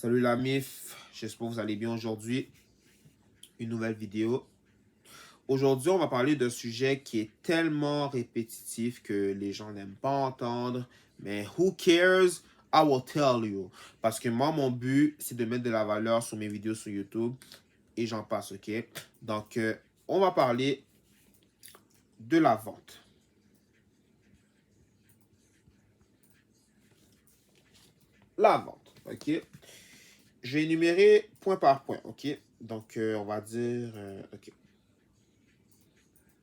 Salut la MIF, j'espère que vous allez bien aujourd'hui. Une nouvelle vidéo. Aujourd'hui, on va parler d'un sujet qui est tellement répétitif que les gens n'aiment pas entendre. Mais who cares? I will tell you. Parce que moi, mon but, c'est de mettre de la valeur sur mes vidéos sur YouTube. Et j'en passe, ok? Donc, on va parler de la vente. La vente, ok? Je vais énumérer point par point, ok? Donc, on va dire, ok.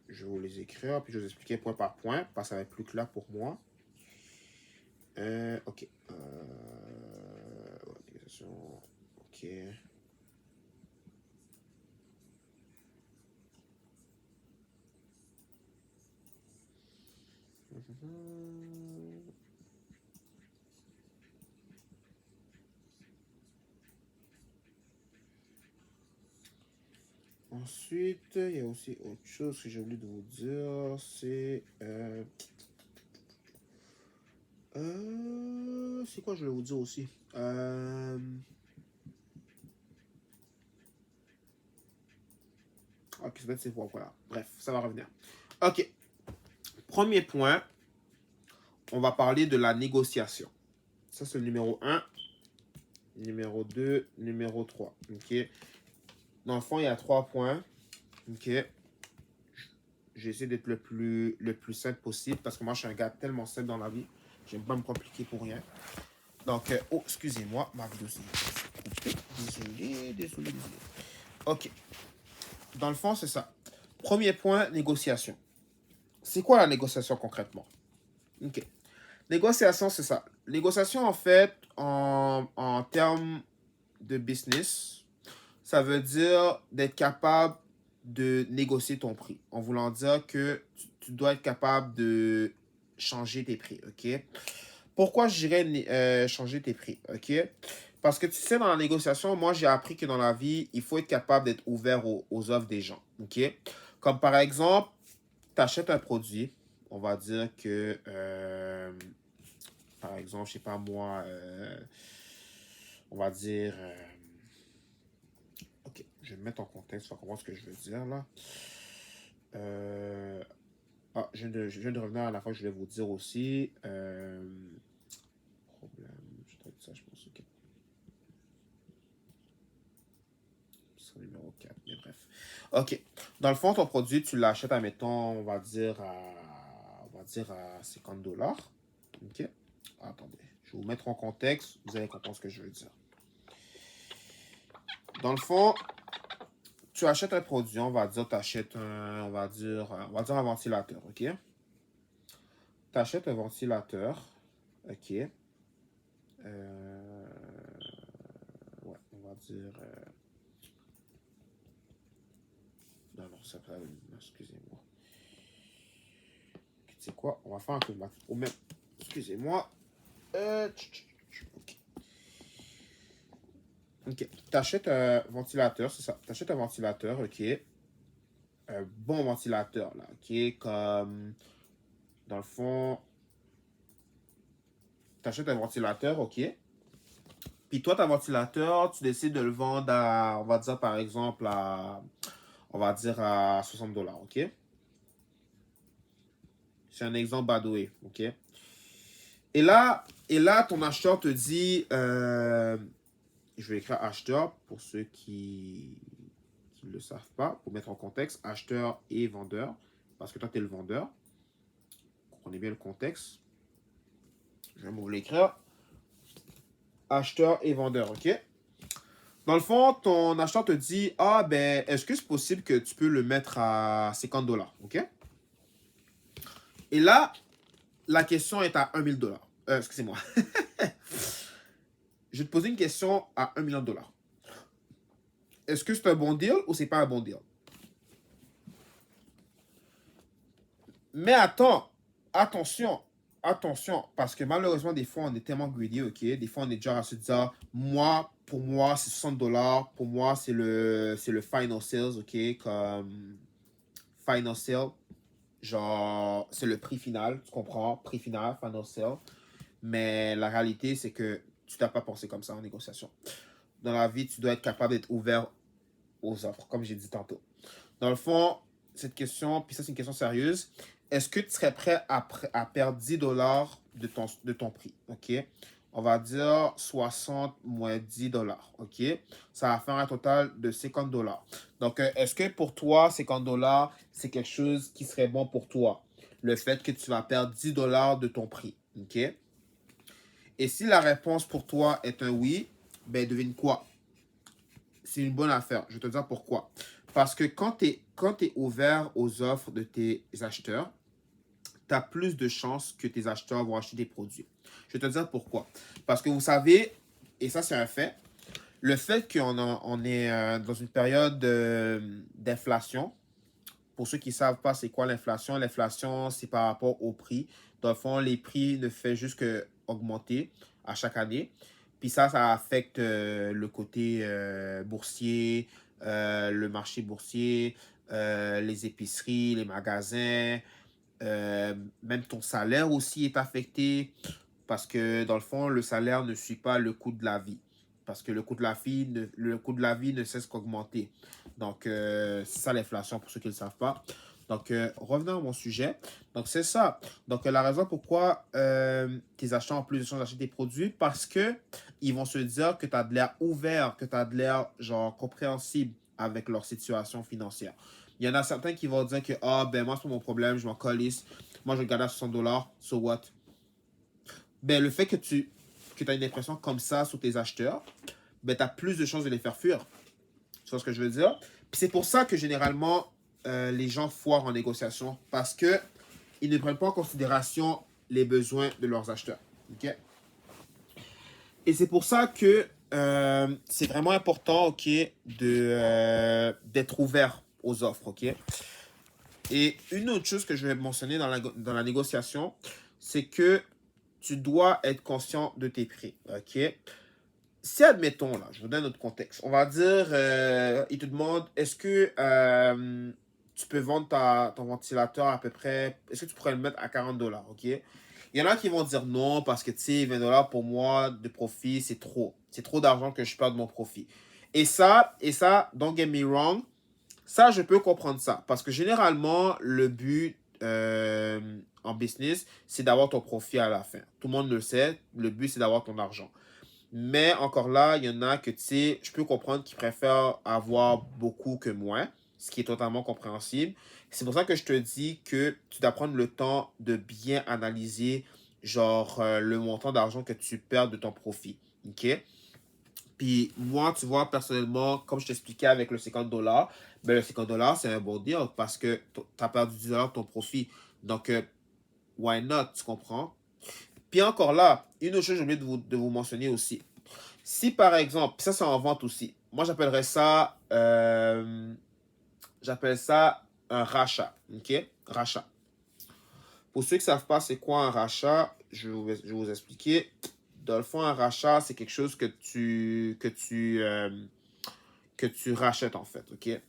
Je vais vous les écrire, puis je vais vous expliquer point par point, parce que ça va être plus clair pour moi. Ok. Organisation. Ok. Ensuite, il y a aussi autre chose que j'ai oublié de vous dire, c'est quoi je voulais vous dire aussi? Ok, peut-être c'est pour voilà. Bref, ça va revenir. Ok. Premier point, on va parler de la négociation. Ça, c'est le numéro 1. Numéro 2, numéro 3. Ok. Dans le fond, il y a 3 points. Ok. J'essaie d'être le plus simple possible parce que moi, je suis un gars tellement simple dans la vie. J'aime pas me compliquer pour rien. Donc, oh, excusez-moi, ma vidéo s'est coupée. Désolé. Ok. Dans le fond, c'est ça. Premier point, négociation. C'est quoi la négociation concrètement? Ok. Négociation, c'est ça. Négociation, en fait, en termes de business, ça veut dire d'être capable de négocier ton prix. En voulant dire que tu dois être capable de changer tes prix, ok? Pourquoi je dirais changer tes prix, ok? Parce que tu sais, dans la négociation, moi, j'ai appris que dans la vie, il faut être capable d'être ouvert aux offres des gens, ok? Comme par exemple, tu achètes un produit, on va dire que, par exemple, je sais pas moi, on va dire, ok, je vais me mettre en contexte pour comprendre ce que je veux dire là. Je viens de revenir à la fois que je voulais vous dire aussi. Problème, je traite ça, je pense, ok. C'est le numéro 4, mais bref. Ok. Dans le fond, ton produit, tu l'achètes, admettons, on va dire à 50 dollars. Ok. Attendez, je vais vous mettre en contexte, vous allez comprendre ce que je veux dire. Dans le fond, tu achètes un produit, on va dire, tu achètes un ventilateur, ok? Tu achètes un ventilateur, ok? Ouais, on va dire... Non, non, ça va... Excusez-moi. Tu sais quoi? On va faire un peu de maths. Ou même... Excusez-moi. Ok. Ok. Tu achètes un ventilateur, c'est ça. Tu achètes un ventilateur, ok? Un bon ventilateur, là, ok? Comme... Dans le fond... Tu achètes un ventilateur, ok? Puis toi, ton ventilateur, tu décides de le vendre à, on va dire par exemple, à 60 dollars, ok? C'est un exemple badoué, ok? Et là, ton acheteur te dit, je vais écrire acheteur pour ceux qui ne le savent pas, pour mettre en contexte, acheteur et vendeur, parce que toi, tu es le vendeur. Comprenez bien le contexte. Je vais vous l'écrire. Acheteur et vendeur, ok? Dans le fond, ton acheteur te dit, ah ben, est-ce que c'est possible que tu peux le mettre à 50 dollars, ok? Et là, la question est à 1 000 dollars. Excusez-moi. Je vais te poser une question à 1 million de dollars. Est-ce que c'est un bon deal ou c'est pas un bon deal? Mais attends, attention, parce que malheureusement, des fois, on est tellement greedy, ok? Des fois, on est genre à se dire, pour moi, c'est 60 dollars. Pour moi, c'est le final sales, ok? Comme final sale. Genre, c'est le prix final, tu comprends? Prix final, final sale. Mais la réalité, c'est que tu n'as pas pensé comme ça en négociation. Dans la vie, tu dois être capable d'être ouvert aux offres, comme j'ai dit tantôt. Dans le fond, cette question, puis ça c'est une question sérieuse, est-ce que tu serais prêt à perdre 10 dollars de ton prix? OK? On va dire 60 moins 10 dollars. OK? Ça va faire un total de 50 dollars. Donc, est-ce que pour toi, 50 dollars, c'est quelque chose qui serait bon pour toi? Le fait que tu vas perdre 10 dollars de ton prix. OK? Et si la réponse pour toi est un oui, ben devine quoi? C'est une bonne affaire. Je vais te dire pourquoi. Parce que quand tu es ouvert aux offres de tes acheteurs, tu as plus de chances que tes acheteurs vont acheter des produits. Je vais te dire pourquoi. Parce que vous savez, et ça c'est un fait, le fait qu'on est dans une période d'inflation, pour ceux qui ne savent pas c'est quoi l'inflation, l'inflation c'est par rapport au prix. Dans le fond, les prix ne font juste qu'augmenter à chaque année. Puis ça affecte le côté boursier, le marché boursier, les épiceries, les magasins, même ton salaire aussi est affecté parce que dans le fond, le salaire ne suit pas le coût de la vie. Parce que le coût de la vie ne cesse qu'augmenter. Donc, c'est ça l'inflation pour ceux qui ne le savent pas. Donc, revenons à mon sujet. Donc, c'est ça. Donc, la raison pourquoi tes acheteurs ont plus de chances d'acheter des produits, parce que ils vont se dire que tu as de l'air ouvert, que tu as de l'air, genre, compréhensible avec leur situation financière. Il y en a certains qui vont dire que, ah, ben, moi, c'est pas mon problème, je m'en calisse. Moi, je le garde à 60 dollars, so what? Ben, le fait que tu as une impression comme ça sur tes acheteurs, ben, tu as plus de chances de les faire fuir. Tu vois ce que je veux dire? Puis c'est pour ça que généralement, les gens foirent en négociation parce que ils ne prennent pas en considération les besoins de leurs acheteurs. OK? Et c'est pour ça que c'est vraiment important, OK, d'être ouvert aux offres, OK? Et une autre chose que je vais mentionner dans la négociation, c'est que tu dois être conscient de tes prix, OK? Si, admettons, là, je vous donne notre contexte, on va dire, il te demande, est-ce que tu peux vendre ton ventilateur à peu près, est-ce que tu pourrais le mettre à 40 dollars, OK? Il y en a qui vont dire non parce que, tu sais, 20 dollars pour moi de profit, c'est trop. C'est trop d'argent que je perds de mon profit. Et ça, don't get me wrong, ça, je peux comprendre ça. Parce que généralement, le but en business, c'est d'avoir ton profit à la fin. Tout le monde le sait, le but, c'est d'avoir ton argent. Mais encore là, il y en a que, tu sais, je peux comprendre qu'ils préfèrent avoir beaucoup que moins, ce qui est totalement compréhensible. C'est pour ça que je te dis que tu dois prendre le temps de bien analyser, genre, le montant d'argent que tu perds de ton profit. OK? Puis moi, tu vois, personnellement, comme je t'expliquais avec le 50 dollars, ben le 50 dollars, c'est un bon deal parce que tu as perdu 10 dollars de ton profit. Donc, why not, tu comprends? Puis encore là, une autre chose, j'ai oublié de vous mentionner aussi. Si par exemple, ça c'est en vente aussi, moi j'appelle ça un rachat, ok? Rachat. Pour ceux qui ne savent pas c'est quoi un rachat, je vais vous expliquer. Dans le fond, un rachat, c'est quelque chose que tu rachètes en fait, ok?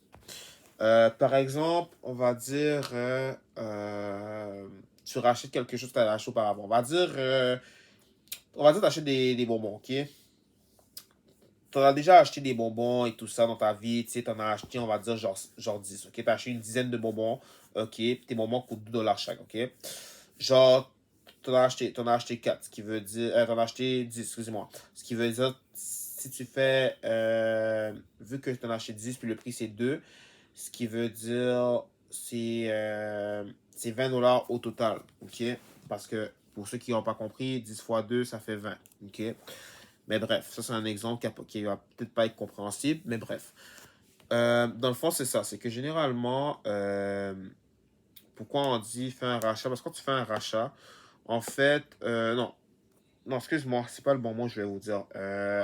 Par exemple, on va dire, tu rachètes quelque chose que tu as acheté auparavant. On va dire que tu achètes des bonbons, ok? Tu as déjà acheté des bonbons et tout ça dans ta vie, tu sais, tu en as acheté, on va dire, genre 10, ok? Tu as acheté une dizaine de bonbons, ok? Tes bonbons coûtent 2 dollars chaque, ok? Genre, t'en as acheté 4, ce qui veut dire, t'en as acheté 10, excusez-moi. Ce qui veut dire, si tu fais, vu que tu en as acheté 10, puis le prix c'est 2, ce qui veut dire, c'est 20 dollars au total, ok? Parce que, pour ceux qui n'ont pas compris, 10 fois 2, ça fait 20, ok? Mais bref, ça c'est un exemple qui va peut-être pas être compréhensible, mais bref. Dans le fond, c'est ça. C'est que généralement, pourquoi on dit faire un rachat? Parce que quand tu fais un rachat, en fait, non. Non, excuse-moi, c'est pas le bon mot, je vais vous dire.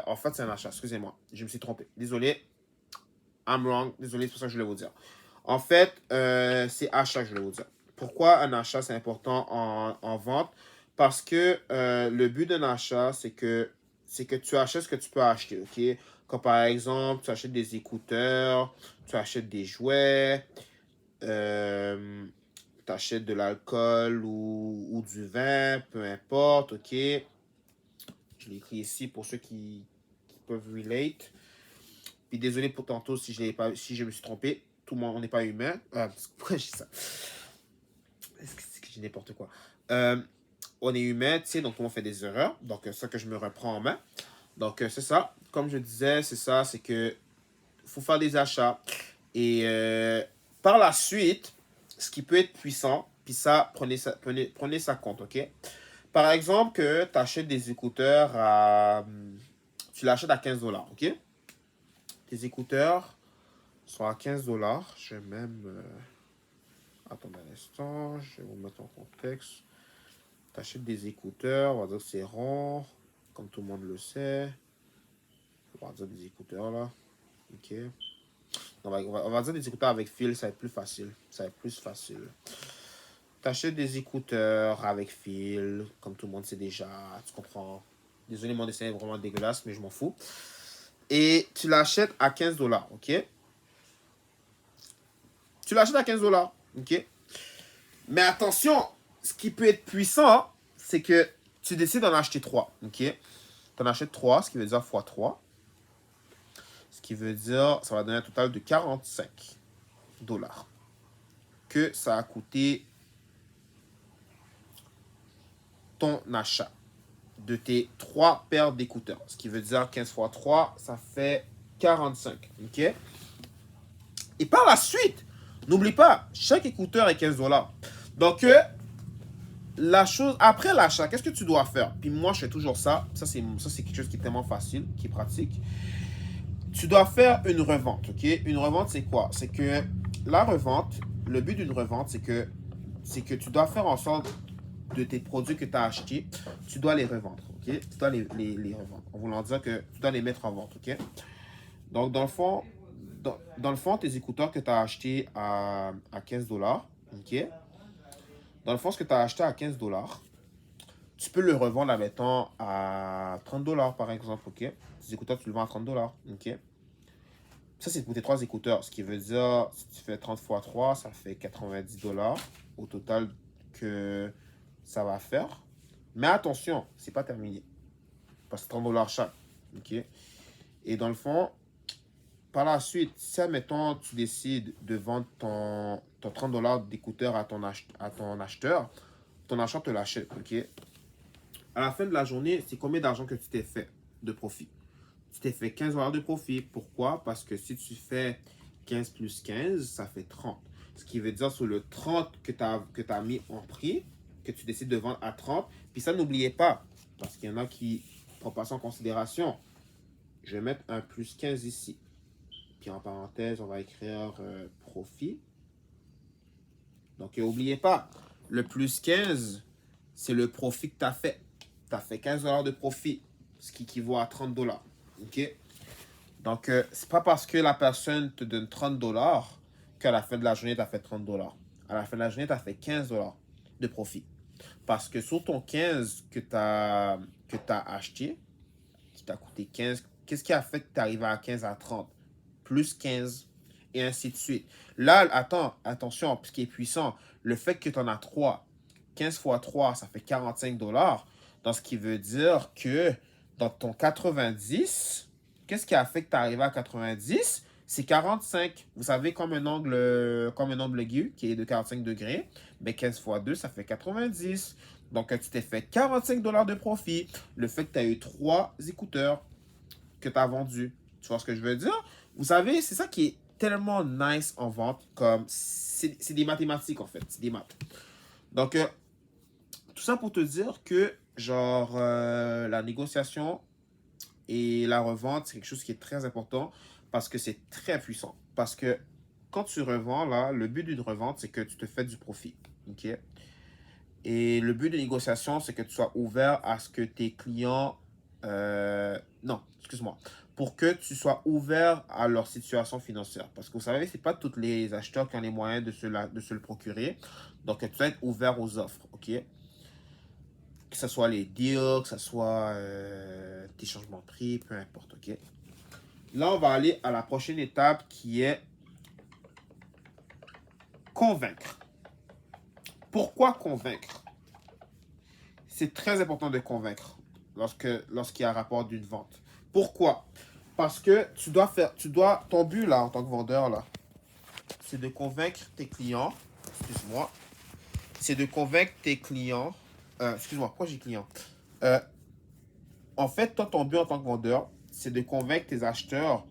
En fait, c'est un achat, excusez-moi. Je me suis trompé. Désolé. I'm wrong. Désolé, c'est pour ça que je voulais vous dire. En fait, c'est achat que je voulais vous dire. Pourquoi un achat, c'est important en vente? Parce que le but d'un achat, c'est que tu achètes ce que tu peux acheter, OK? Comme par exemple, tu achètes des écouteurs, tu achètes des jouets, tu achètes de l'alcool ou du vin, peu importe, OK? Je l'ai écrit ici pour ceux qui peuvent relate. Puis désolé pour tantôt si je l'ai pas, si je me suis trompé. Tout le monde, on n'est pas humain. Pourquoi je dis ça? Est-ce que je dis n'importe quoi? On est humain, tu sais, donc on fait des erreurs. Donc, c'est ça que je me reprends en main. Donc, c'est ça. Comme je disais, c'est ça, c'est que faut faire des achats. Et par la suite, ce qui peut être puissant, puis ça, prenez ça compte, ok? Par exemple, que tu achètes des écouteurs à... Tu l'achètes à 15 $, ok? Tes écouteurs sont à 15 $. Je vais même... attendez un instant, je vais vous mettre en contexte. Tu achètes des écouteurs, on va dire que c'est rond, comme tout le monde le sait. On va dire des écouteurs là. Ok. On va dire des écouteurs avec fil, ça va être plus facile. Ça va être plus facile. Tu achètes des écouteurs avec fil, comme tout le monde sait déjà, tu comprends. Désolé, mon dessin est vraiment dégueulasse, mais je m'en fous. Et tu l'achètes à 15 $, ok? Tu l'achètes à 15 $, ok? Mais attention, ce qui peut être puissant, c'est que tu décides d'en acheter 3, ok? Tu en achètes 3, ce qui veut dire x 3. Ce qui veut dire, ça va donner un total de 45 $. Que ça a coûté ton achat de tes 3 paires d'écouteurs. Ce qui veut dire 15 x 3, ça fait 45. Ok? Et par la suite, n'oublie pas, chaque écouteur est 15 $. Donc, la chose, après l'achat, qu'est-ce que tu dois faire? Puis moi, je fais toujours ça. Ça, c'est quelque chose qui est tellement facile, qui est pratique. Tu dois faire une revente, ok? Une revente, c'est quoi? C'est que la revente, le but d'une revente, c'est que tu dois faire en sorte de tes produits que tu as achetés, tu dois les revendre, ok? Tu dois les revendre. En voulant dire que tu dois les mettre en vente, ok? Donc, dans le fond, tes écouteurs que tu as achetés à 15 $, ok? Dans le fond, ce que tu as acheté à 15 $, tu peux le revendre, admettons, à 30 $ par exemple, ok? Tes écouteurs, tu le vends à 30 $, ok? Ça, c'est pour tes 3 écouteurs. Ce qui veut dire, si tu fais 30 x 3, ça fait 90 $ au total que ça va faire. Mais attention, c'est pas terminé. Parce que 30 $ chaque. OK? Et dans le fond, par la suite, si, admettons, tu décides de vendre ton 30 $ d'écouteurs à ton acheteur, ton acheteur te l'achète. OK? À la fin de la journée, c'est combien d'argent que tu t'es fait de profit? Tu t'es fait 15 $ de profit. Pourquoi? Parce que si tu fais 15 plus 15, ça fait 30. Ce qui veut dire sur le 30 que tu as mis en prix, que tu décides de vendre à 30. Puis ça, n'oubliez pas, parce qu'il y en a qui ne prennent pas ça en considération. Je vais mettre un plus 15 ici. Puis en parenthèse, on va écrire profit. Donc, n'oubliez pas, le plus 15, c'est le profit que tu as fait. Tu as fait 15 $ de profit, ce qui équivaut à 30 $. OK? Donc, c'est pas parce que la personne te donne 30 $ qu'à la fin de la journée, tu as fait 30 $. À la fin de la journée, tu as fait 15 $ de profit. Parce que sur ton 15 que tu as acheté, qui t'a coûté 15, qu'est-ce qui a fait que tu es arrivé à 15 à 30? Plus 15, et ainsi de suite. Là, attention, ce qui est puissant, le fait que tu en as 3, 15 fois 3, ça fait 45 $. Donc, ce qui veut dire que dans ton 90, qu'est-ce qui a fait que tu es arrivé à 90? C'est 45. Vous savez, comme un angle aigu qui est de 45 degrés, mais 15 fois 2, ça fait 90. Donc, tu t'es fait 45 $ de profit. Le fait que tu as eu 3 écouteurs que tu as vendus. Tu vois ce que je veux dire? Vous savez, c'est ça qui est tellement nice en vente. Comme c'est des mathématiques, en fait. C'est des maths. Donc, tout ça pour te dire que, genre, la négociation et la revente, c'est quelque chose qui est très important parce que c'est très puissant. Parce que quand tu revends, là, le but d'une revente, c'est que tu te fais du profit. OK? Et le but de négociation, c'est que tu sois ouvert à ce que tes clients... non, excuse-moi. Pour que tu sois ouvert à leur situation financière. Parce que vous savez, ce n'est pas tous les acheteurs qui ont les moyens de se le procurer. Donc, tu dois être ouvert aux offres. OK? Que ce soit les deals, que ce soit tes changements de prix, peu importe. OK? Là, on va aller à la prochaine étape qui est convaincre. Pourquoi convaincre? C'est très important de convaincre. lorsqu'il y a un rapport d'une vente. Pourquoi? Parce que ton but là, en tant que vendeur là, c'est de convaincre tes clients, excuse-moi, c'est de convaincre tes clients, excuse-moi, pourquoi j'ai client? Euh, En fait, toi, ton but en tant que vendeur, c'est de convaincre tes acheteurs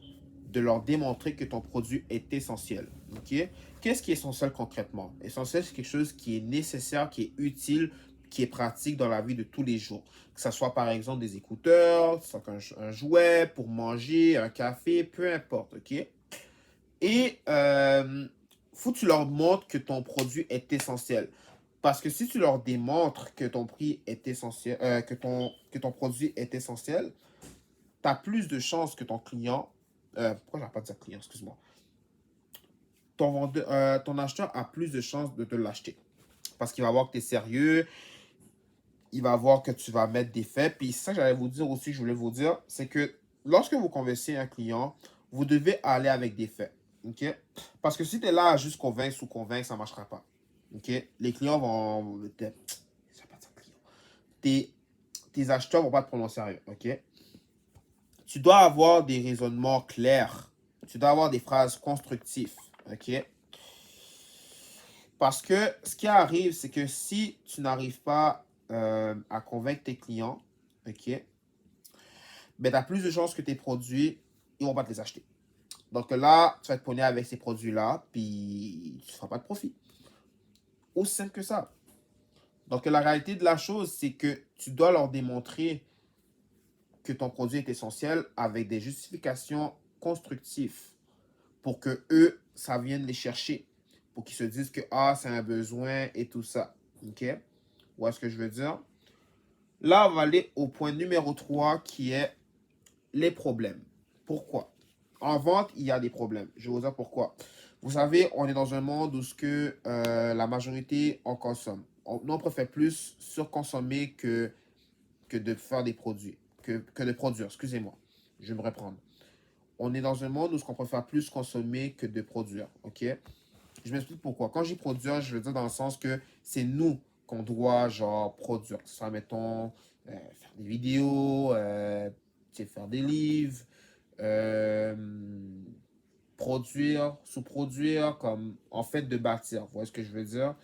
de leur démontrer que ton produit est essentiel. OK? Qu'est-ce qui est essentiel concrètement? Essentiel, c'est quelque chose qui est nécessaire, qui est utile, qui est pratique dans la vie de tous les jours. Que ce soit par exemple des écouteurs, que ce soit un jouet pour manger, un café, peu importe. OK? Et faut que tu leur montres que ton produit est essentiel. Parce que si tu leur démontres que ton prix est essentiel, que ton produit est essentiel, tu as plus de chances que ton client, pourquoi je ne vais pas dire client, excuse-moi, ton acheteur a plus de chances de te l'acheter. Parce qu'il va voir que tu es sérieux, il va voir que tu vas mettre des faits. Puis ça, j'allais vous dire aussi, je voulais vous dire, c'est que lorsque vous conversez un client, vous devez aller avec des faits. OK? Parce que si tu es là à juste convaincre ou convaincre, ça ne marchera pas. OK? Les clients vont. Ça va pas dire client. Tes acheteurs ne vont pas te prendre au sérieux. OK? Tu dois avoir des raisonnements clairs. Tu dois avoir des phrases constructives. OK? Parce que ce qui arrive, c'est que si tu n'arrives pas à convaincre tes clients, OK, ben, tu as plus de chances que tes produits, ils ne vont pas te les acheter. Donc là, tu vas te pogner avec ces produits-là, puis tu ne feras pas de profit. Aussi simple que ça. Donc la réalité de la chose, c'est que tu dois leur démontrer que ton produit est essentiel avec des justifications constructives pour que eux, ça vienne les chercher. Pour qu'ils se disent que ah, c'est un besoin et tout ça. OK? Où est-ce que je veux dire? Là, on va aller au point numéro 3 qui est les problèmes. Pourquoi? En vente, il y a des problèmes. Je vais vous dire pourquoi. Vous savez, on est dans un monde où la majorité, on consomme. Nous, on préfère plus surconsommer que de faire des produits. Que de produire, excusez-moi. Je vais me reprendre. On est dans un monde où on préfère plus consommer que de produire. OK? Je m'explique pourquoi. Quand j'y produire, je veux dire dans le sens que c'est nous qu'on doit, genre, produire. Que ce soit, mettons, faire des vidéos, faire des livres, euh, produire, sous-produire, comme, en fait, de bâtir. Vous voyez ce que je veux dire?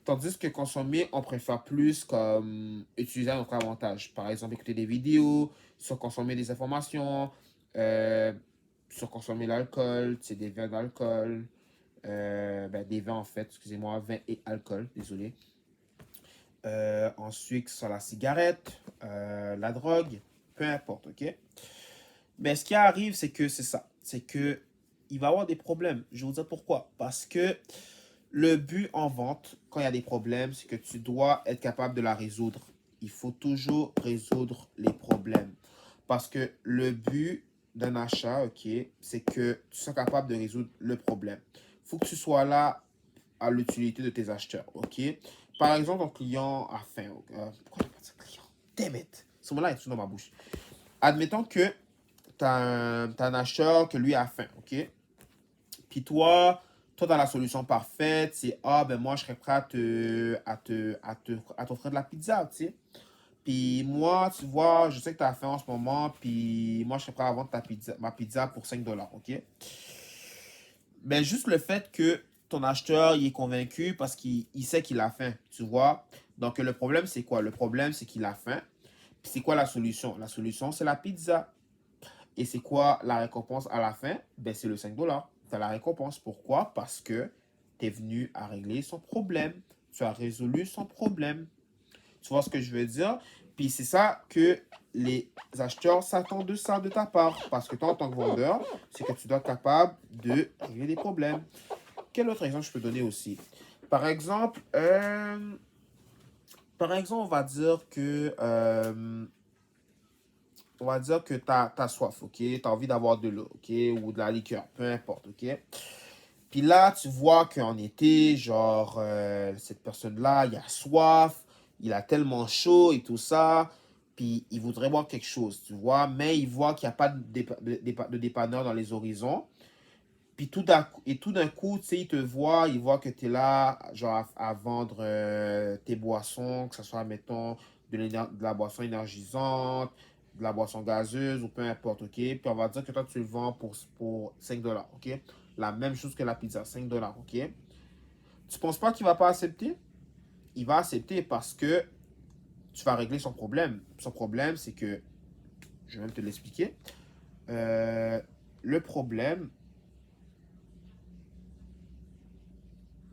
Tandis que consommer, on préfère plus comme utiliser à notre avantage. Par exemple, écouter des vidéos, surconsommer des informations, euh, surconsommer l'alcool, c'est des verres d'alcool, des vins en fait, excusez-moi, vin et alcool, désolé. Ensuite, sur la cigarette, la drogue, peu importe, ok? Mais ce qui arrive, c'est que c'est ça. C'est que il va y avoir des problèmes. Je vais vous dire pourquoi. Parce que le but en vente, quand il y a des problèmes, c'est que tu dois être capable de la résoudre. Il faut toujours résoudre les problèmes. Parce que le but d'un achat, ok, c'est que tu sois capable de résoudre le problème. Il faut que tu sois là à l'utilité de tes acheteurs, ok? Par exemple, ton client a faim. Pourquoi je pas dire client? Damn it! Ce moment-là est tout dans ma bouche. Admettons que tu as un acheteur que lui a faim, ok? Puis toi, tu as la solution parfaite, c'est ah, ben moi, je serais prêt à t'offrir de la pizza, tu sais. Puis moi, tu vois, je sais que tu as faim en ce moment, puis moi, je serais prêt à vendre ma pizza pour 5 $, ok? Mais juste le fait que ton acheteur, il est convaincu parce qu'il sait qu'il a faim, tu vois. Donc, le problème, c'est quoi? Le problème, c'est qu'il a faim. Puis c'est quoi la solution? La solution, c'est la pizza. Et c'est quoi la récompense à la fin? Ben, c'est le 5 $. Tu as la récompense. Pourquoi? Parce que tu es venu à régler son problème. Tu as résolu son problème. Tu vois ce que je veux dire? Puis c'est ça que les acheteurs s'attendent de ça de ta part. Parce que toi, en tant que vendeur, c'est que tu dois être capable de régler des problèmes. Quel autre exemple je peux donner aussi? Par exemple, on va dire que tu as soif, ok? Tu as envie d'avoir de l'eau, ok? Ou de la liqueur, peu importe, ok? Puis là, tu vois qu'en été, genre, cette personne-là, il a soif, il a tellement chaud et tout ça, puis il voudrait boire quelque chose, tu vois? Mais il voit qu'il n'y a pas de dépanneur dans les horizons. Puis tout d'un coup, tu sais, il voit que tu es là, genre, à vendre tes boissons, que ce soit, mettons, de la boisson énergisante, de la boisson gazeuse ou peu importe, ok? Puis on va dire que toi, tu le vends pour 5 dollars, ok? La même chose que la pizza, 5 dollars, ok? Tu penses pas qu'il va pas accepter? Il va accepter parce que tu vas régler son problème. Son problème, c'est que, je vais même te l'expliquer. Euh, le problème,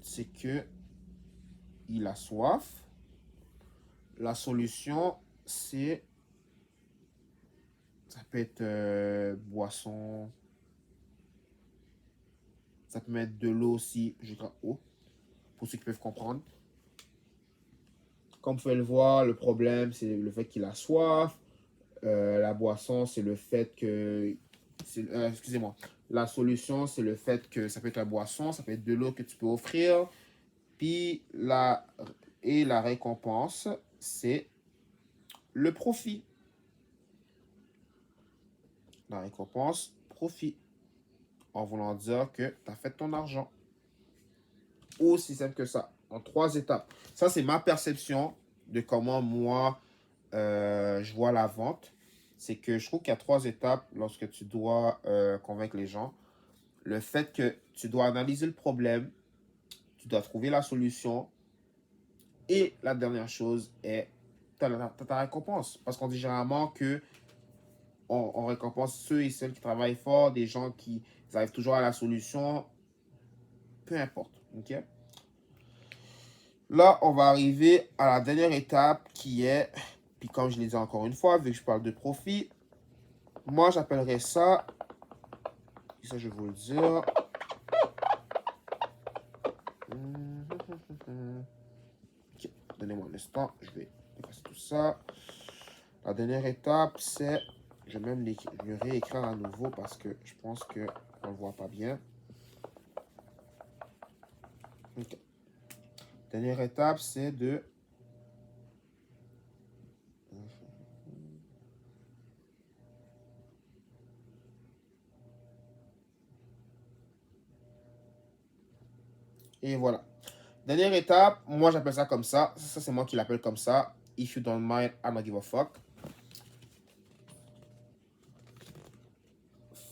c'est que il a soif. La solution, c'est, ça peut être boisson, ça peut être de l'eau aussi, je dirais eau, pour ceux qui peuvent comprendre. Comme vous pouvez le voir, le problème, c'est le fait qu'il a soif. La boisson, c'est le fait que, excusez-moi, la solution, c'est le fait que ça peut être la boisson, ça peut être de l'eau que tu peux offrir. Puis la récompense, c'est le profit. La récompense, profit. En voulant dire que tu as fait ton argent. Aussi simple que ça. En 3 étapes. Ça, c'est ma perception de comment moi, je vois la vente. C'est que je trouve qu'il y a 3 étapes lorsque tu dois convaincre les gens. Le fait que tu dois analyser le problème, tu dois trouver la solution. Et la dernière chose est ta récompense. Parce qu'on dit généralement que on récompense ceux et celles qui travaillent fort, des gens qui arrivent toujours à la solution, peu importe. Ok? Là, on va arriver à la dernière étape qui est, puis comme je l'ai dit encore une fois, vu que je parle de profit, moi j'appellerais ça, et ça je vais vous le dire. Ok, donnez-moi un instant, je vais effacer tout ça. La dernière étape, c'est, je vais même le réécrire à nouveau parce que je pense qu'on ne le voit pas bien. Ok. Dernière étape, c'est de... Et voilà. Dernière étape, moi j'appelle ça comme ça. Ça, c'est moi qui l'appelle comme ça. If you don't mind, I don't give a fuck.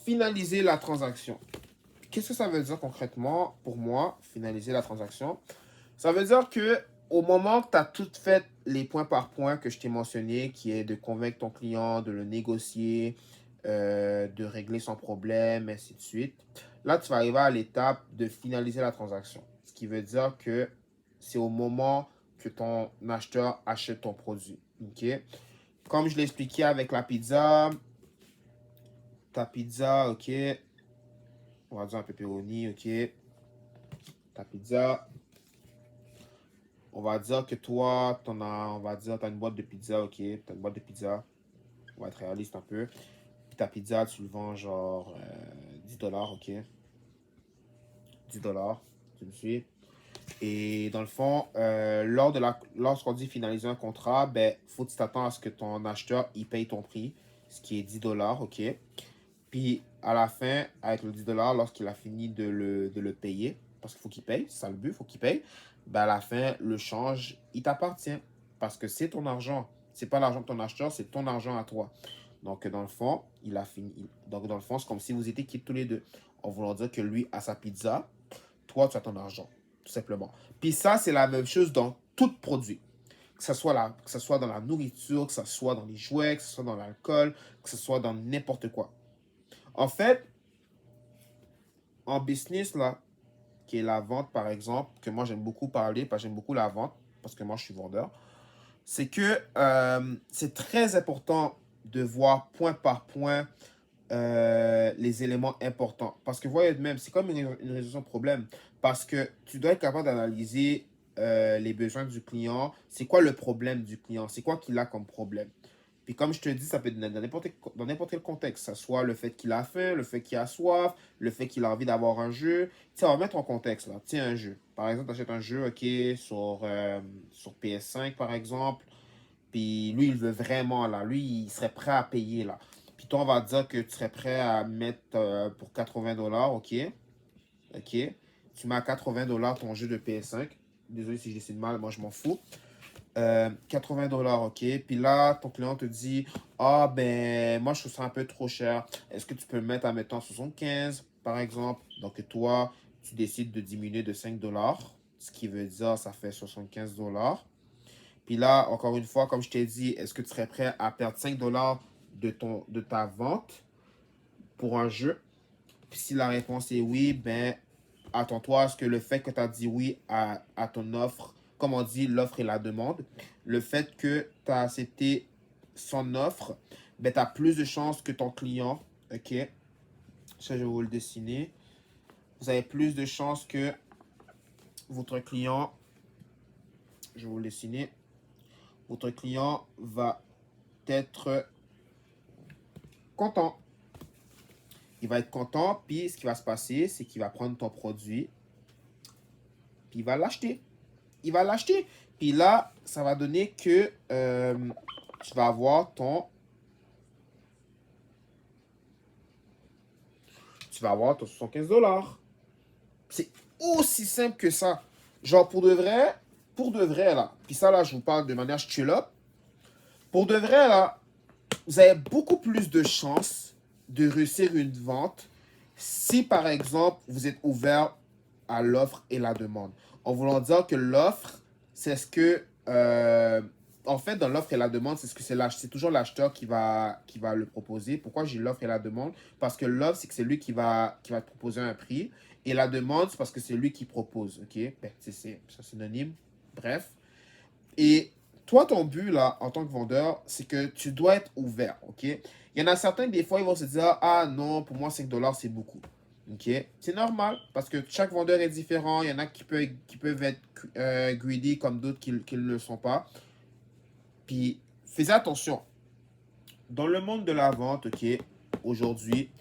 Finaliser la transaction. Qu'est-ce que ça veut dire concrètement pour moi, finaliser la transaction? Ça veut dire que au moment que tu as tout fait les points par point que je t'ai mentionné, qui est de convaincre ton client, de le négocier, de régler son problème, ainsi de suite, là, tu vas arriver à l'étape de finaliser la transaction. Ce qui veut dire que c'est au moment que ton acheteur achète ton produit. OK? Comme je l'ai expliqué avec la pizza, ta pizza, OK, on va dire un pepperoni, OK, ta pizza, on va dire que toi, on va dire, tu as une boîte de pizza, OK, tu as une boîte de pizza, on va être réaliste un peu. Puis ta pizza, tu le vends genre 10 dollars, OK, 10 dollars, tu me suis. Et dans le fond, lorsqu'on dit finaliser un contrat, ben, faut que tu t'attends à ce que ton acheteur, il paye ton prix, ce qui est 10 dollars, OK. Puis à la fin, avec le 10 dollars, lorsqu'il a fini de le payer, parce qu'il faut qu'il paye, c'est ça le but, il faut qu'il paye, ben à la fin, le change, il t'appartient. Parce que c'est ton argent. C'est pas l'argent de ton acheteur, c'est ton argent à toi. Donc, dans le fond, il a fini. Donc, dans le fond, c'est comme si vous étiez quittes tous les deux. En voulant dire que lui a sa pizza, toi, tu as ton argent. Tout simplement. Puis ça, c'est la même chose dans tout produit. Que ce soit dans la nourriture, que ce soit dans les jouets, que ce soit dans l'alcool, que ce soit dans n'importe quoi. En fait, en business, là, qui est la vente, par exemple, que moi j'aime beaucoup parler, parce que j'aime beaucoup la vente, parce que moi je suis vendeur, c'est que c'est très important de voir point par point les éléments importants. Parce que voyez même, c'est comme une résolution de problème. Parce que tu dois être capable d'analyser les besoins du client. C'est quoi le problème du client? C'est quoi qu'il a comme problème? Puis comme je te dis, ça peut être dans n'importe quel contexte. Que ce soit le fait qu'il a faim, le fait qu'il a soif, le fait qu'il a envie d'avoir un jeu. Tu sais, on va mettre en contexte là. Tiens, un jeu. Par exemple, tu achètes un jeu, OK, sur PS5 par exemple. Puis lui, il veut vraiment là. Lui, il serait prêt à payer là. Puis toi, on va dire que tu serais prêt à mettre pour 80 dollars, OK? OK. Tu mets à 80 dollars ton jeu de PS5. Désolé si je décide mal, moi je m'en fous. $80, ok. Puis là, ton client te dit, ah ben, moi je trouve ça un peu trop cher. Est-ce que tu peux me mettre à mettant 75 par exemple? Donc toi, tu décides de diminuer de $5, ce qui veut dire ça fait $75. Puis là, encore une fois, comme je t'ai dit, est-ce que tu serais prêt à perdre $5 de ta vente pour un jeu? Puis si la réponse est oui, ben, attends-toi à ce que le fait que tu as dit oui à ton offre, comme on dit, l'offre et la demande, le fait que tu as accepté son offre, ben, tu as plus de chances que ton client, ok, ça je vais vous le dessiner, vous avez plus de chances que votre client, je vais vous le dessiner, votre client va être content. Il va être content, puis ce qui va se passer, c'est qu'il va prendre ton produit, puis il va l'acheter. Il va l'acheter. Puis là, ça va donner que tu vas avoir ton $75. C'est aussi simple que ça. Genre, pour de vrai, là, puis ça, là, je vous parle de manière chill up. Pour de vrai, là, vous avez beaucoup plus de chances de réussir une vente si, par exemple, vous êtes ouvert à l'offre et la demande. En voulant dire que l'offre, c'est ce que... en fait, dans l'offre et la demande, c'est ce que c'est toujours l'acheteur qui va le proposer. Pourquoi j'ai l'offre et la demande? Parce que l'offre, c'est que c'est lui qui va te proposer un prix. Et la demande, c'est parce que c'est lui qui propose. OK? Ben, c'est synonyme. Bref. Et toi, ton but, là, en tant que vendeur, c'est que tu dois être ouvert, OK? Il y en a certains, des fois, ils vont se dire, ah non, pour moi, $5, c'est beaucoup. OK? C'est normal, parce que chaque vendeur est différent. Il y en a qui peuvent être greedy comme d'autres qui ne le sont pas. Puis, fais attention. Dans le monde de la vente, OK, aujourd'hui,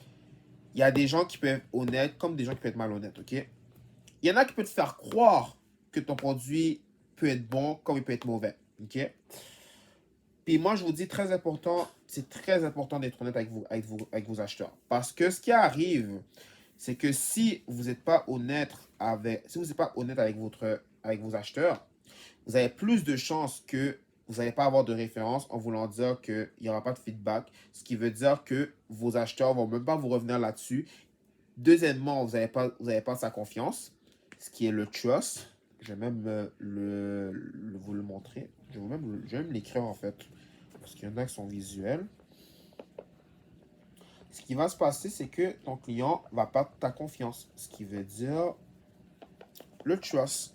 il y a des gens qui peuvent être honnêtes comme des gens qui peuvent être malhonnêtes, OK? Il y en a qui peuvent te faire croire que ton produit peut être bon comme il peut être mauvais, OK? Puis moi, je vous dis très important, c'est très important d'être honnête avec vos acheteurs. Parce que ce qui arrive, c'est que si vous n'êtes pas honnête avec vos acheteurs, vous avez plus de chances que vous n'allez pas avoir de référence en voulant dire qu'il n'y aura pas de feedback. Ce qui veut dire que vos acheteurs ne vont même pas vous revenir là-dessus. Deuxièmement, vous n'avez pas sa confiance, ce qui est le trust. Je vais même vous le montrer. Je vais même l'écrire en fait. Parce qu'il y en a qui sont visuels. Ce qui va se passer, c'est que ton client va perdre ta confiance. Ce qui veut dire le trust.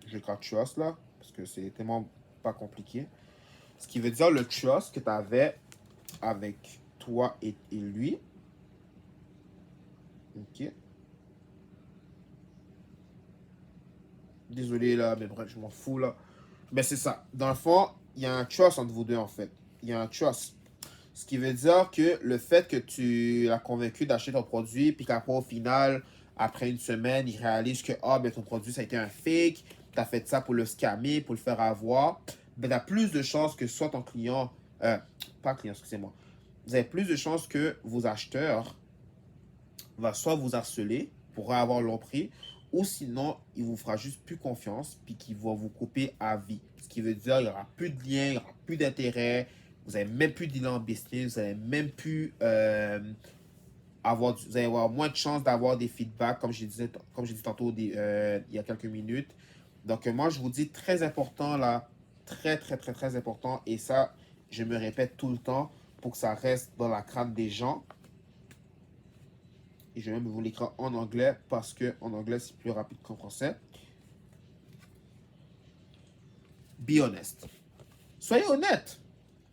Je vais écrire trust là, parce que c'est tellement pas compliqué. Ce qui veut dire le trust que tu avais avec toi et lui. Ok. Désolé là, mais bref, je m'en fous là. Mais c'est ça. Dans le fond, il y a un trust entre vous deux en fait. Il y a un trust. Ce qui veut dire que le fait que tu l'as convaincu d'acheter ton produit, puis qu'après, au final, après une semaine, il réalise que ben, ton produit, ça a été un fake, tu as fait ça pour le scammer, pour le faire avoir, ben, tu as plus de chances que soit ton client, pas client, excusez-moi, vous avez plus de chances que vos acheteurs va soit vous harceler pour avoir leur prix, ou sinon, il vous fera juste plus confiance, puis qu'il va vous couper à vie. Ce qui veut dire qu'il n'y aura plus de lien, il n'y aura plus d'intérêt, vous n'avez même plus d'élan business, vous n'avez même plus vous allez avoir moins de chances d'avoir des feedbacks, comme j'ai dit tantôt il y a quelques minutes. Donc, moi, je vous dis très important là, très, très, très, très important. Et ça, je me répète tout le temps pour que ça reste dans la crâne des gens. Et je vais même vous l'écrire en anglais parce que en anglais, c'est plus rapide qu'en français. Be honest. Soyez honnête.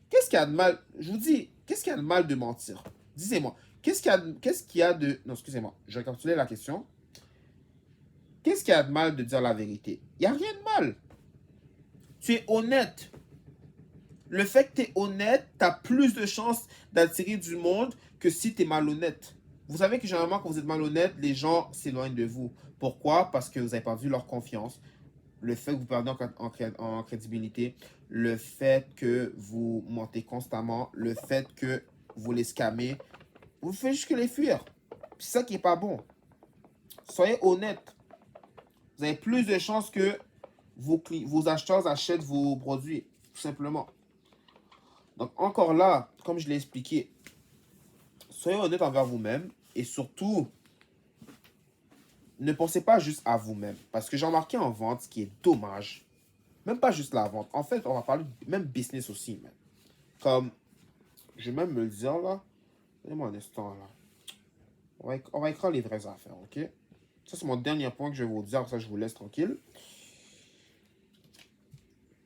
Qu'est-ce qu'il y a de mal? Je vous dis, qu'est-ce qu'il y a de mal de mentir? Disez-moi, qu'est-ce qu'il y a de... Non, excusez-moi, je vais récapituler la question. Qu'est-ce qu'il y a de mal de dire la vérité? Il n'y a rien de mal. Tu es honnête. Le fait que tu es honnête, tu as plus de chances d'attirer du monde que si tu es malhonnête. Vous savez que généralement, quand vous êtes malhonnête, les gens s'éloignent de vous. Pourquoi? Parce que vous avez perdu leur confiance. Le fait que vous perdez en crédibilité. Le fait que vous mentez constamment. Le fait que vous les scammez. Vous faites juste que les fuir. C'est ça qui n'est pas bon. Soyez honnête. Vous avez plus de chances que vos acheteurs achètent vos produits, tout simplement. Donc, encore là, comme je l'ai expliqué, soyez honnête envers vous-même et surtout, ne pensez pas juste à vous-même. Parce que j'ai remarqué en vente, ce qui est dommage, même pas juste la vente. En fait, on va parler même business aussi, man. Comme, je vais même me le dire là. Donnez-moi un instant là. On va écrire les vraies affaires, ok? Ça, c'est mon dernier point que je vais vous dire. Ça, je vous laisse tranquille.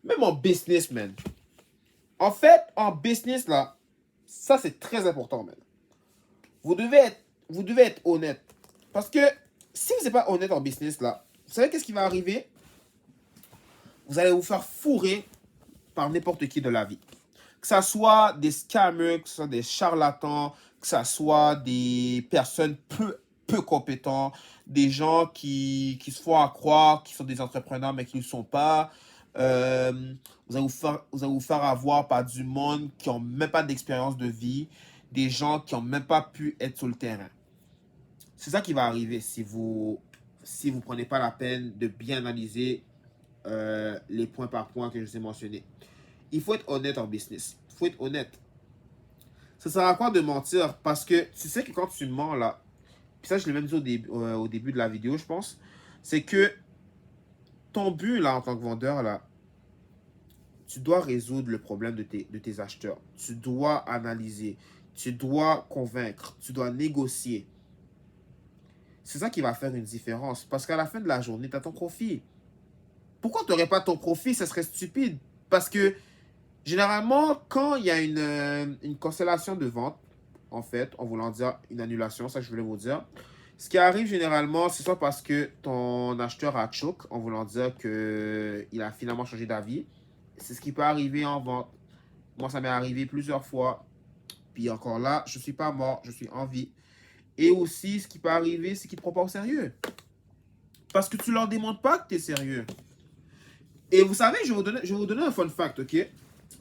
Même en business, man. En fait, en business, là, ça, c'est très important, man. Vous devez être honnête. Parce que si vous n'êtes pas honnête en business, là, vous savez qu'est-ce qui va arriver? Vous allez vous faire fourrer par n'importe qui de la vie. Que ça soit des scammers, que ce soit des charlatans, que ça soit des personnes peu compétentes, des gens qui se font croire qu'ils sont des entrepreneurs mais qui ne le sont pas. Vous allez vous faire avoir par du monde qui n'ont même pas d'expérience de vie, des gens qui n'ont même pas pu être sur le terrain. C'est ça qui va arriver si vous prenez pas la peine de bien analyser les points par point que je vous ai mentionnés. Il faut être honnête en business. Il faut être honnête. Ça sert à quoi de mentir? Parce que tu sais que quand tu mens là, puis ça je l'ai même dit au début de la vidéo, je pense, c'est que ton but là en tant que vendeur là, tu dois résoudre le problème de tes acheteurs. Tu dois analyser, tu dois convaincre, tu dois négocier. C'est ça qui va faire une différence. Parce qu'à la fin de la journée, tu as ton profit. Pourquoi tu n'aurais pas ton profit? Ça serait stupide. Parce que généralement, quand il y a une constellation de vente, en fait, en voulant dire une annulation, ça que je voulais vous dire, ce qui arrive généralement, c'est soit parce que ton acheteur a choke, en voulant dire qu'il a finalement changé d'avis. C'est ce qui peut arriver en vente. Moi, ça m'est arrivé plusieurs fois. Puis encore là, je ne suis pas mort, je suis en vie. Et aussi, ce qui peut arriver, c'est qu'ils ne te prennent pas au sérieux. Parce que tu ne leur démontres pas que tu es sérieux. Et vous savez, je vais vous donner un fun fact, ok?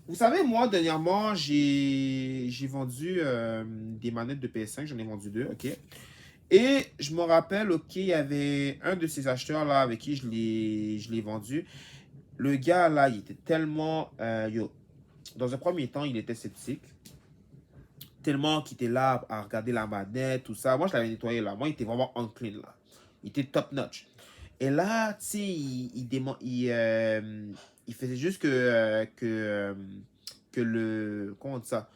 Vous savez, moi, dernièrement, j'ai vendu des manettes de PS5. J'en ai vendu deux, ok? Et je me rappelle, ok, il y avait un de ces acheteurs-là avec qui je l'ai vendu. Le gars, là, il était tellement... dans un premier temps, il était sceptique. Tellement qu'il était là à regarder la manette, tout ça. Moi, je l'avais nettoyé, là. Moi, il était vraiment unclean, là. Il était top notch. Et là, tu sais, il faisait juste que le... Comment on dit ça?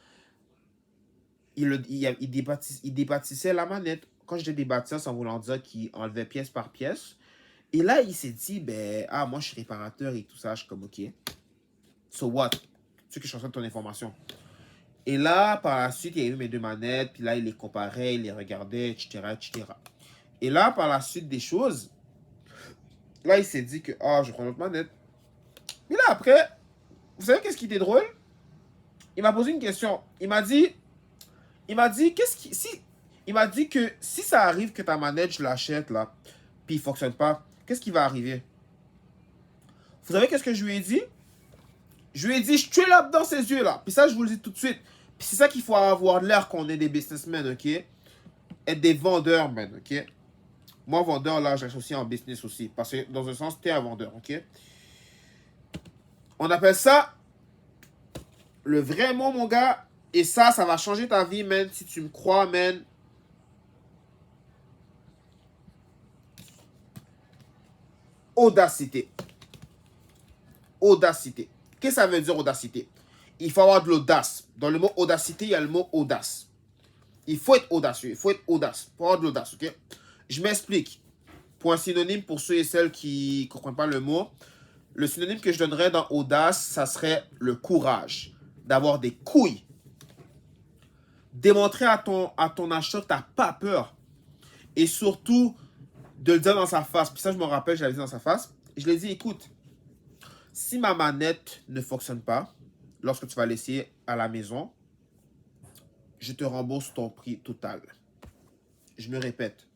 Il débâtissait la manette. Quand je dis débâtir, ça voulant dire qu'il enlevait pièce par pièce. Et là, il s'est dit, ben, ah, moi, je suis réparateur et tout ça. Je suis comme, ok. So what? Tu sais que je suis en ton information. Et là, par la suite, il y a eu mes deux manettes. Puis là, il les comparait, il les regardait, etc., etc. Et là, par la suite des choses, là, il s'est dit que, ah, je prends l'autre manette. Mais là, après, vous savez qu'est-ce qui était drôle? Il m'a posé une question. Il m'a dit, il m'a dit que si ça arrive que ta manette, je l'achète là, puis il fonctionne pas, qu'est-ce qui va arriver? Vous savez qu'est-ce que je lui ai dit? Je lui ai dit, je tue là dans ses yeux là. Puis ça, je vous le dis tout de suite. Puis c'est ça qu'il faut avoir l'air qu'on est des businessmen, ok? Être des vendeurs, man, ok? Moi, vendeur, là, j'associe en business aussi. Parce que dans un sens, t'es un vendeur, ok? On appelle ça le vrai mot, mon gars. Et ça va changer ta vie, man. Si tu me crois, man. Audacité. Audacité. Qu'est-ce que ça veut dire audacité? Il faut avoir de l'audace. Dans le mot audacité, il y a le mot audace. Il faut être audacieux. Il faut être audace. Pour avoir de l'audace, ok? Je m'explique. Pour un synonyme, pour ceux et celles qui ne comprennent pas le mot, le synonyme que je donnerais dans audace, ça serait le courage. D'avoir des couilles. Démontrer à ton acheteur que tu n'as pas peur. Et surtout, de le dire dans sa face. Puis ça, je me rappelle, je l'avais dit dans sa face. Je lui ai dit, écoute, si ma manette ne fonctionne pas, lorsque tu vas l'essayer à la maison, je te rembourse ton prix total. Je me répète.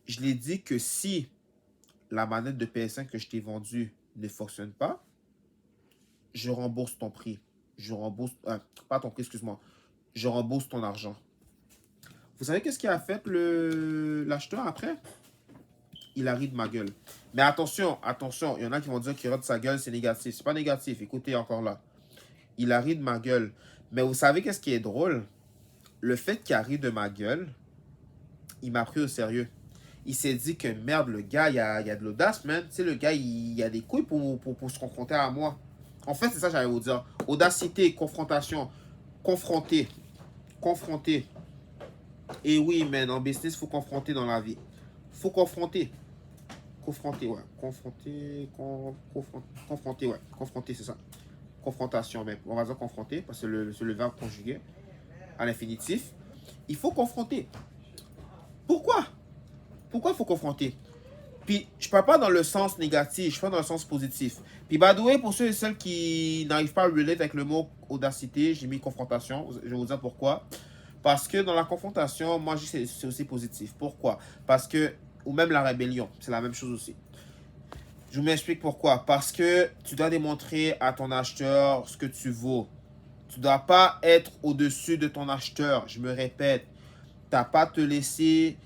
Je l'ai dit que si la manette de PS5 que je t'ai vendue ne fonctionne pas, je rembourse ton prix. Je rembourse... pas ton prix, excuse-moi. Je rembourse ton argent. Vous savez qu'est-ce qu'il a fait l'acheteur après? il a ri de ma gueule. Mais attention, attention, il y en a qui vont dire qu'il rit de sa gueule, c'est négatif. C'est pas négatif, écoutez encore là. Il a ri de ma gueule. Mais vous savez qu'est-ce qui est drôle? Le fait qu'il a ri de ma gueule, il m'a pris au sérieux. Il s'est dit que merde, le gars, il a de l'audace, man. Tu sais, le gars, il a des couilles pour se confronter à moi. En fait, c'est ça que j'allais vous dire. Audacité, confrontation, confronter, confronter. Et oui, man, en business, il faut confronter dans la vie. Faut confronter. Confronter, ouais. Confronter, confronter, ouais. Confronter, c'est ça. Confrontation, mais on va dire confronter, parce que c'est le verbe conjugué à l'infinitif. Il faut confronter. Pourquoi? Pourquoi il faut confronter? Puis, je parle pas dans le sens négatif, je parle dans le sens positif. Puis, by the way, pour ceux et celles qui n'arrivent pas à relate avec le mot audacité, j'ai mis confrontation. Je vais vous dire pourquoi. Parce que dans la confrontation, moi, je dis que c'est aussi positif. Pourquoi? Parce que, ou même la rébellion, c'est la même chose aussi. Je vous m'explique pourquoi. Parce que tu dois démontrer à ton acheteur ce que tu vaux. Tu ne dois pas être au-dessus de ton acheteur. Je me répète, tu n'as pas te laisser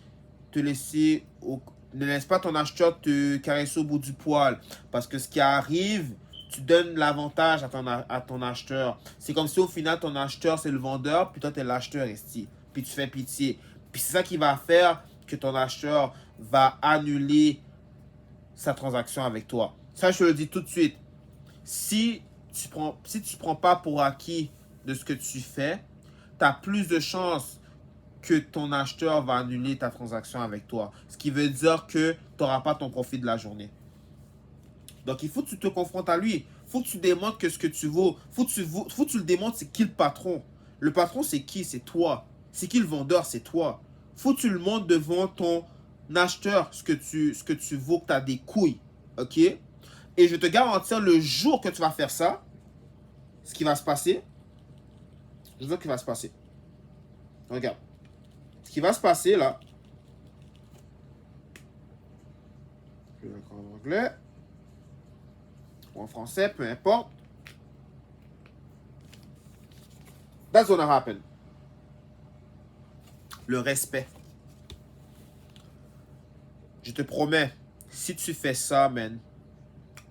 ne laisse pas ton acheteur te caresser au bout du poil. Parce que ce qui arrive, tu donnes l'avantage à ton acheteur. C'est comme si au final, ton acheteur, c'est le vendeur, puis toi, tu es l'acheteur ici. Puis tu fais pitié. Puis c'est ça qui va faire que ton acheteur va annuler sa transaction avec toi. Ça, je te le dis tout de suite. Si tu prends pas pour acquis de ce que tu fais, tu as plus de chances que ton acheteur va annuler ta transaction avec toi. Ce qui veut dire que tu n'auras pas ton profit de la journée. Donc, il faut que tu te confrontes à lui. Il faut que tu démontres que ce que tu vaux. Il faut que tu le démontres, c'est qui le patron. Le patron, c'est qui? C'est toi. C'est qui le vendeur? C'est toi. Il faut que tu le montres devant ton acheteur ce que tu vaux, que tu as des couilles. OK? Et je vais te garantir, le jour que tu vas faire ça, ce qui va se passer, je veux dire ce qui va se passer. Regarde. Ce qui va se passer là, je vais encore en anglais ou en français, peu importe. That's gonna happen. Le respect. Je te promets, si tu fais ça, man,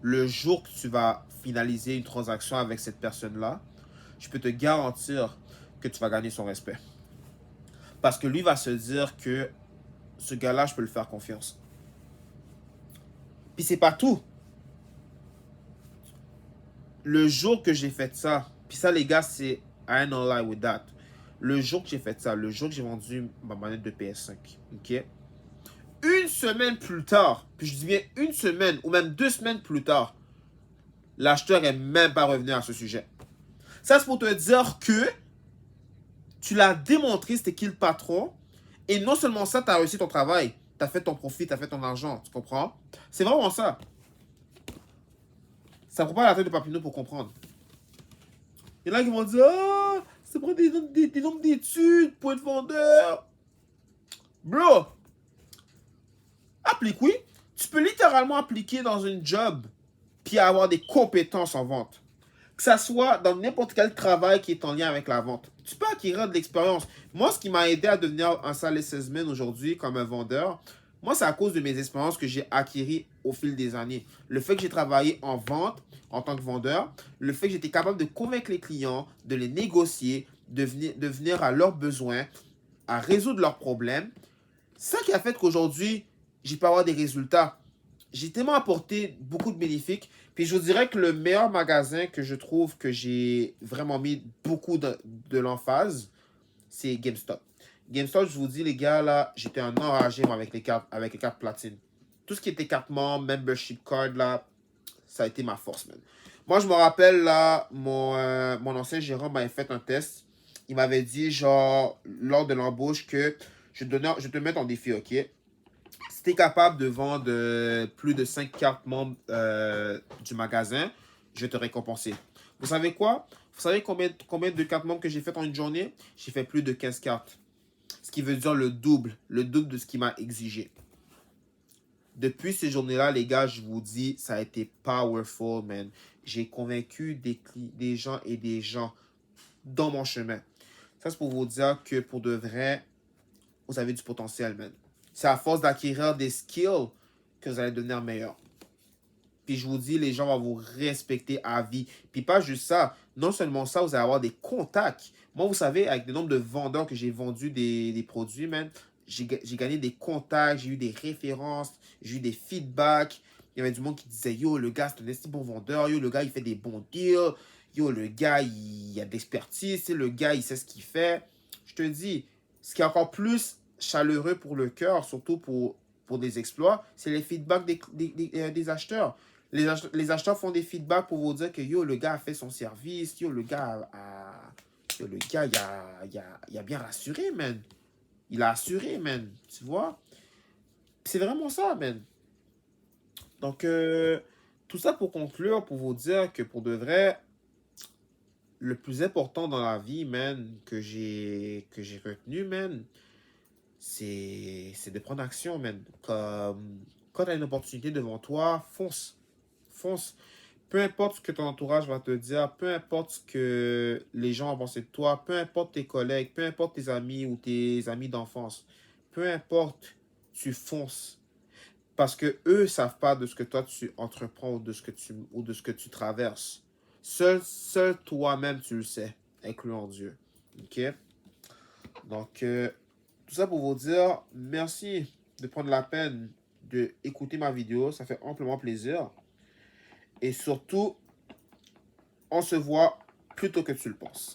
le jour que tu vas finaliser une transaction avec cette personne-là, je peux te garantir que tu vas gagner son respect. Parce que lui va se dire que ce gars-là, je peux le faire confiance. Puis c'est pas tout. Le jour que j'ai fait ça, puis ça les gars, c'est I don't lie with that. Le jour que j'ai fait ça, le jour que j'ai vendu ma manette de PS5, ok? Une semaine plus tard, puis je dis bien une semaine ou même 2 semaines plus tard, l'acheteur n'est même pas revenu à ce sujet. Ça, c'est pour te dire que tu l'as démontré, c'était qui le patron. Et non seulement ça, tu as réussi ton travail. Tu as fait ton profit, tu as fait ton argent. Tu comprends? C'est vraiment ça. Ça ne prend pas la tête de Papineau pour comprendre. Il y en a qui vont dire, ah, ça prend des nombres d'études pour être vendeur. Bro, applique, oui. Tu peux littéralement appliquer dans une job puis avoir des compétences en vente. Que ça soit dans n'importe quel travail qui est en lien avec la vente. Tu peux acquérir de l'expérience. Moi, ce qui m'a aidé à devenir un sales salesman aujourd'hui comme un vendeur, moi, c'est à cause de mes expériences que j'ai acquises au fil des années. Le fait que j'ai travaillé en vente en tant que vendeur, le fait que j'étais capable de convaincre les clients, de les négocier, de venir à leurs besoins, à résoudre leurs problèmes. C'est ça qui a fait qu'aujourd'hui, j'ai pu avoir des résultats. J'ai tellement apporté beaucoup de bénéfices. Puis je vous dirais que le meilleur magasin que je trouve que j'ai vraiment mis beaucoup de l'emphase, c'est GameStop. GameStop, je vous dis, les gars, là, j'étais un enragé avec les cartes platine. Tout ce qui était carte membre, membership card, là, ça a été ma force, man. Moi, je me rappelle, là, mon ancien gérant m'avait fait un test. Il m'avait dit, genre, lors de l'embauche, que je te mets en défi, OK? Si tu es capable de vendre plus de 5 cartes membres du magasin, je vais te récompenser. Vous savez quoi? Vous savez combien de cartes membres que j'ai fait en une journée? J'ai fait plus de 15 cartes. Ce qui veut dire le double de ce qu'il m'a exigé. Depuis ces journées-là, les gars, je vous dis, ça a été powerful, man. J'ai convaincu des gens et des gens dans mon chemin. Ça, c'est pour vous dire que pour de vrai, vous avez du potentiel, man. C'est à force d'acquérir des skills que vous allez devenir meilleur. Puis je vous dis, les gens vont vous respecter à vie. Puis pas juste ça. Non seulement ça, vous allez avoir des contacts. Moi, vous savez, avec le nombre de vendeurs que j'ai vendu des produits, man, j'ai gagné des contacts, j'ai eu des références, j'ai eu des feedbacks. Il y avait du monde qui disait, yo, le gars, c'est un esti bon vendeur. Yo, le gars, il fait des bons deals. Yo, le gars, il a de l'expertise. Le gars, il sait ce qu'il fait. Je te dis, ce qui est encore plus chaleureux pour le cœur, surtout pour des exploits, c'est les feedbacks des acheteurs. Les acheteurs font des feedbacks pour vous dire que yo, le gars a fait son service, yo, le gars yo, le gars, il a bien rassuré, man. Il a assuré, man. Tu vois? C'est vraiment ça, man. Donc, tout ça pour conclure, pour vous dire que pour de vrai, le plus important dans la vie, man, que j'ai retenu, man, c'est de prendre action, man. Comme, quand tu as une opportunité devant toi, fonce. Fonce. Peu importe ce que ton entourage va te dire, peu importe ce que les gens vont penser de toi, peu importe tes collègues, peu importe tes amis ou tes amis d'enfance, peu importe, tu fonces. Parce que eux savent pas de ce que toi tu entreprends ou de ce que tu traverses. Seul toi-même tu le sais, incluant Dieu. OK? Donc, tout ça pour vous dire merci de prendre la peine d'écouter ma vidéo. Ça fait amplement plaisir. Et surtout, on se voit plus tôt que tu le penses.